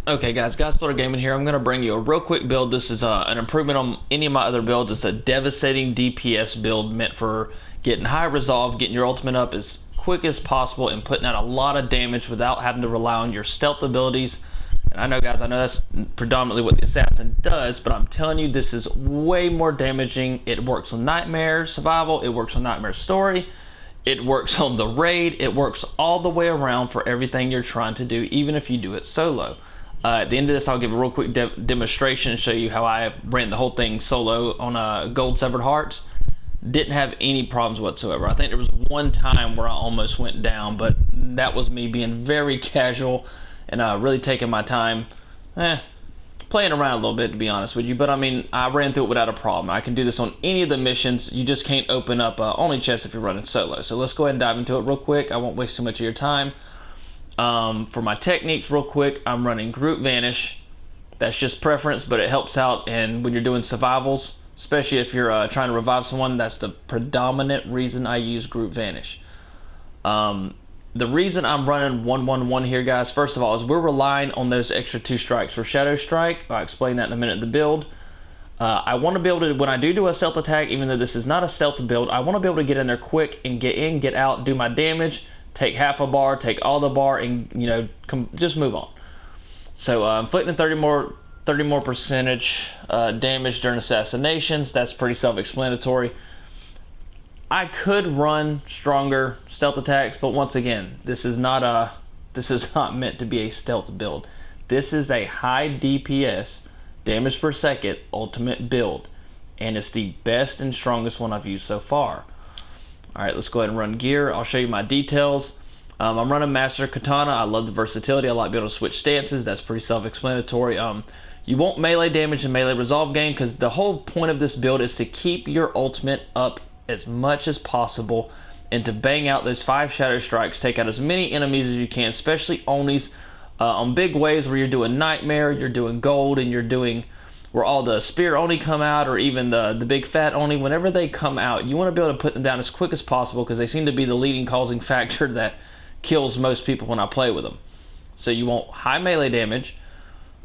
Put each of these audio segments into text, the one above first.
Okay guys, Godspiller Gaming here. I'm going to bring you a real quick build. This is an improvement on any of my other builds. It's a devastating DPS build meant for getting high resolve, getting your ultimate up as quick as possible, and putting out a lot of damage without having to rely on your stealth abilities. And I know guys, I know that's predominantly what the assassin does, but I'm telling you this is way more damaging. It works on Nightmare Survival, it works on Nightmare Story, it works on the raid, it works all the way around for everything you're trying to do, even if you do it solo. At the end of this, I'll give a real quick demonstration and show you how I ran the whole thing solo on Gold Severed Hearts. Didn't have any problems whatsoever. I think there was one time where I almost went down, but that was me being very casual and really taking my time, playing around a little bit, to be honest with you. But I mean, I ran through it without a problem. I can do this on any of the missions. You just can't open up only chests if you're running solo. So let's go ahead and dive into it real quick. I won't waste too much of your time. For my techniques real quick, I'm running Group Vanish. That's just preference, but it helps out and when you're doing survivals, especially if you're trying to revive someone. That's the predominant reason I use Group Vanish. The reason I'm running 1-1-1 here, guys, first of all, is we're relying on those extra 2 strikes for Shadow Strike. I'll explain that in a minute. The build, I want to be able to, when I do a stealth attack, even though this is not a stealth build, I want to be able to get in there quick and get in, get out, do my damage, take half a bar, take all the bar, and just move on. So inflicting 30 more percentage damage during assassinations. That's pretty self-explanatory. I could run stronger stealth attacks, but once again, this is not meant to be a stealth build. This is a high DPS, damage per second, ultimate build, and it's the best and strongest one I've used so far. Alright, let's go ahead and run gear. I'll show you my details. I'm running Master Katana. I love the versatility. I like being able to switch stances. That's pretty self-explanatory. You want melee damage and melee resolve gain because the whole point of this build is to keep your ultimate up as much as possible and to bang out those 5 Shadow Strikes, take out as many enemies as you can, especially Onis on big waves where you're doing Nightmare, you're doing Gold, and you're doing where all the Spear Oni come out, or even the big fat Oni. Whenever they come out, you want to be able to put them down as quick as possible because they seem to be the leading causing factor that kills most people when I play with them. So you want high melee damage,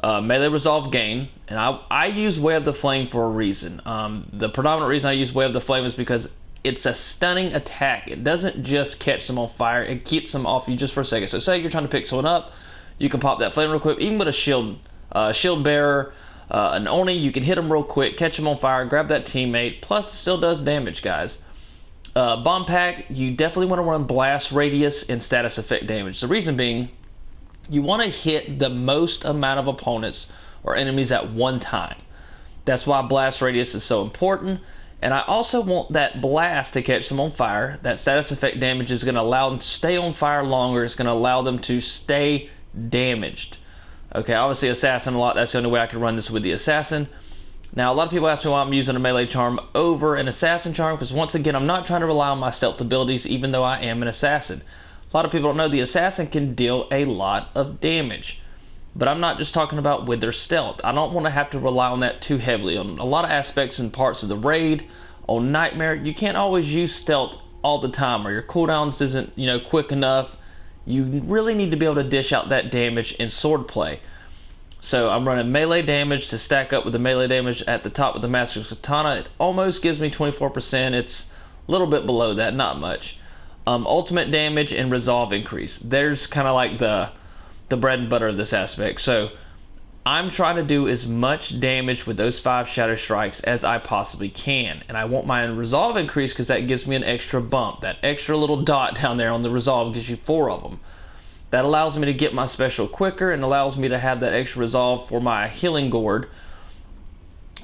melee resolve gain, and I use Way of the Flame for a reason. The predominant reason I use Way of the Flame is because it's a stunning attack. It doesn't just catch them on fire, it keeps them off you just for a second. So say you're trying to pick someone up, you can pop that flame real quick. Even with a shield bearer, an Oni, you can hit them real quick, catch them on fire, grab that teammate, plus it still does damage, guys. Bomb pack, you definitely want to run blast radius and status effect damage. The reason being, you want to hit the most amount of opponents or enemies at one time. That's why blast radius is so important. And I also want that blast to catch them on fire. That status effect damage is going to allow them to stay on fire longer. It's going to allow them to stay damaged. Okay, obviously assassin a lot. That's the only way I can run this with the assassin. Now, a lot of people ask me why I'm using a melee charm over an assassin charm, because once again, I'm not trying to rely on my stealth abilities, even though I am an assassin. A lot of people don't know the assassin can deal a lot of damage. But I'm not just talking about with their stealth. I don't want to have to rely on that too heavily. On a lot of aspects and parts of the raid, on Nightmare, you can't always use stealth all the time, or your cooldowns isn't, quick enough. You really need to be able to dish out that damage in sword play. So I'm running melee damage to stack up with the melee damage at the top with the Master Katana. It almost gives me 24%. It's a little bit below that, not much. Ultimate damage and resolve increase. There's kind of like the bread and butter of this aspect. So I'm trying to do as much damage with those 5 Shadow Strikes as I possibly can. And I want my resolve increase because that gives me an extra bump. That extra little dot down there on the resolve gives you 4 of them. That allows me to get my special quicker and allows me to have that extra resolve for my healing gourd,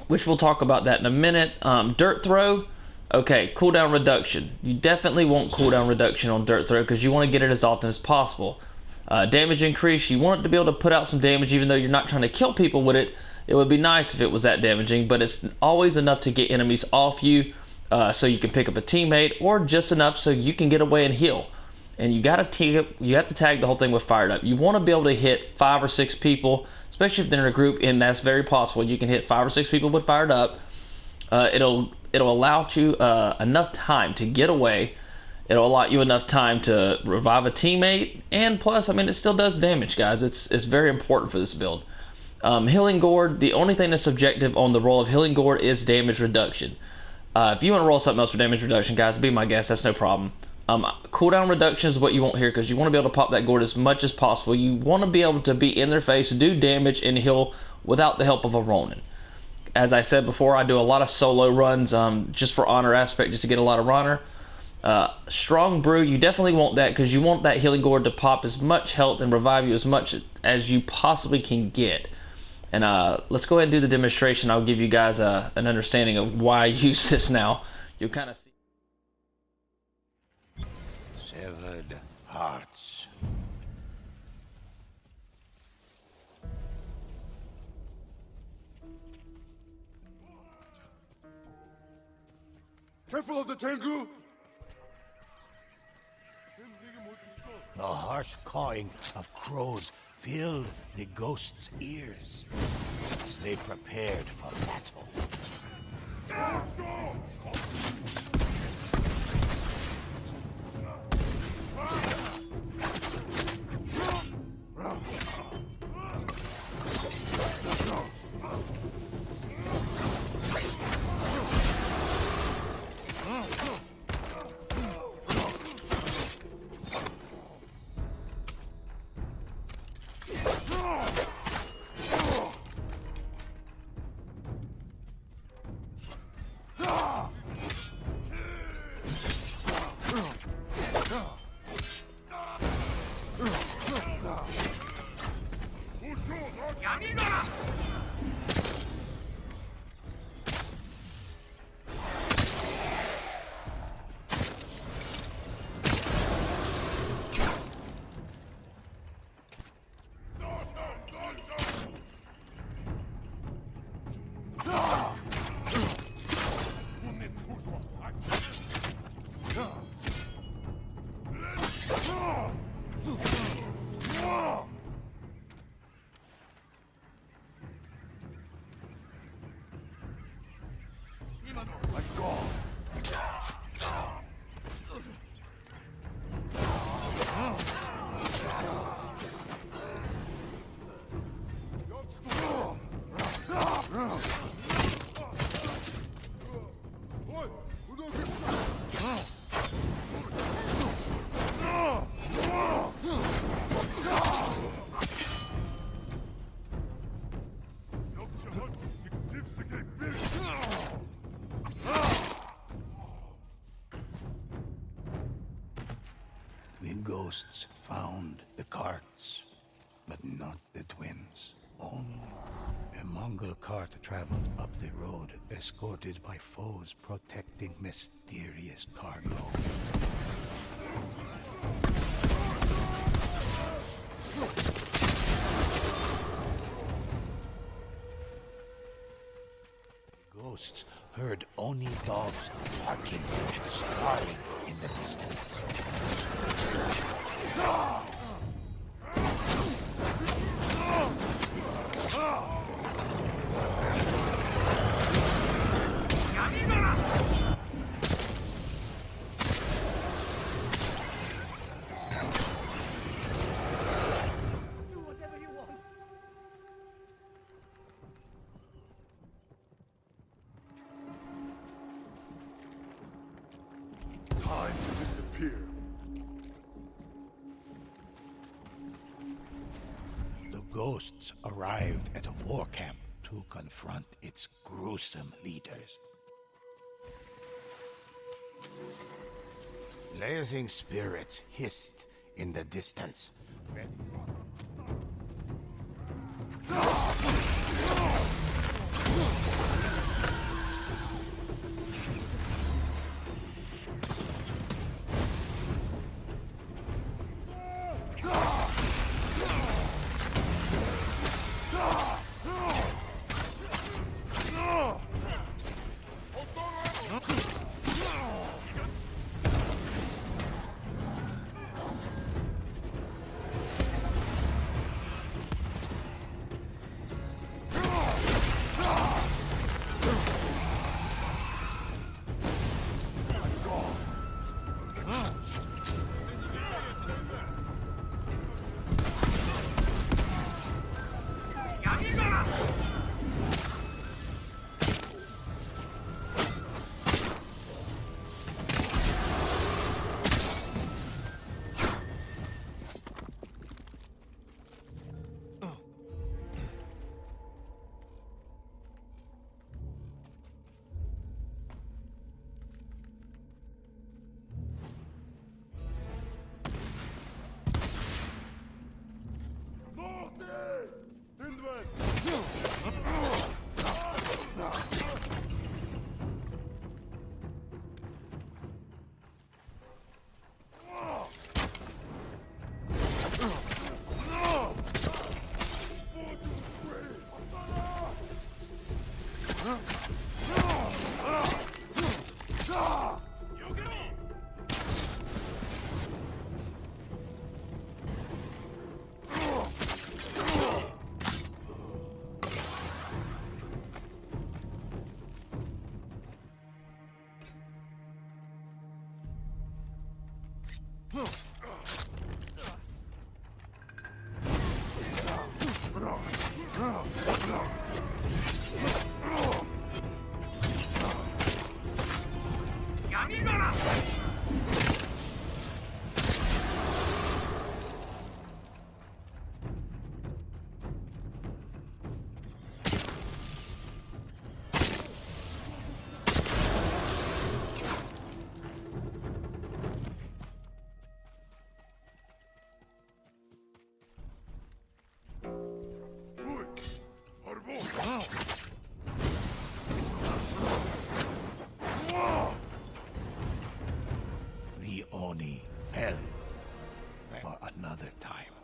which we'll talk about that in a minute. Dirt throw, okay, cooldown reduction. You definitely want cooldown reduction on dirt throw because you want to get it as often as possible. Damage increase, you want it to be able to put out some damage even though you're not trying to kill people with it. It would be nice if it was that damaging, but it's always enough to get enemies off you so you can pick up a teammate, or just enough so you can get away and heal. And you have to tag the whole thing with fired up. You want to be able to hit 5 or 6 people, especially if they're in a group, and that's very possible. You can hit 5 or 6 people with fired up. It'll allow you enough time to get away It'll allot you enough time to revive a teammate, and plus, I mean, it still does damage, guys. It's very important for this build. Healing Gourd, the only thing that's subjective on the roll of Healing Gourd is damage reduction. If you want to roll something else for damage reduction, guys, be my guest. That's no problem. Cooldown reduction is what you want here because you want to be able to pop that gourd as much as possible. You want to be able to be in their face, do damage, and heal without the help of a Ronin. As I said before, I do a lot of solo runs just for honor aspect, just to get a lot of honor. Strong Brew, you definitely want that because you want that healing gourd to pop as much health and revive you as much as you possibly can get. And let's go ahead and do the demonstration. I'll give you guys an understanding of why I use this now. You'll kind of see. Severed hearts. Careful of the Tengu! The harsh cawing of crows filled the ghost's ears as they prepared for battle. The ghosts found the carts, but not the twins. Only a Mongol cart traveled up the road, escorted by foes protecting mysterious cargo. Ghosts heard Oni dogs barking and snarling in the distance. Time to disappear. The ghosts arrived at a war camp to confront its gruesome leaders. Blazing spirits hissed in the distance. The Oni fell for another time.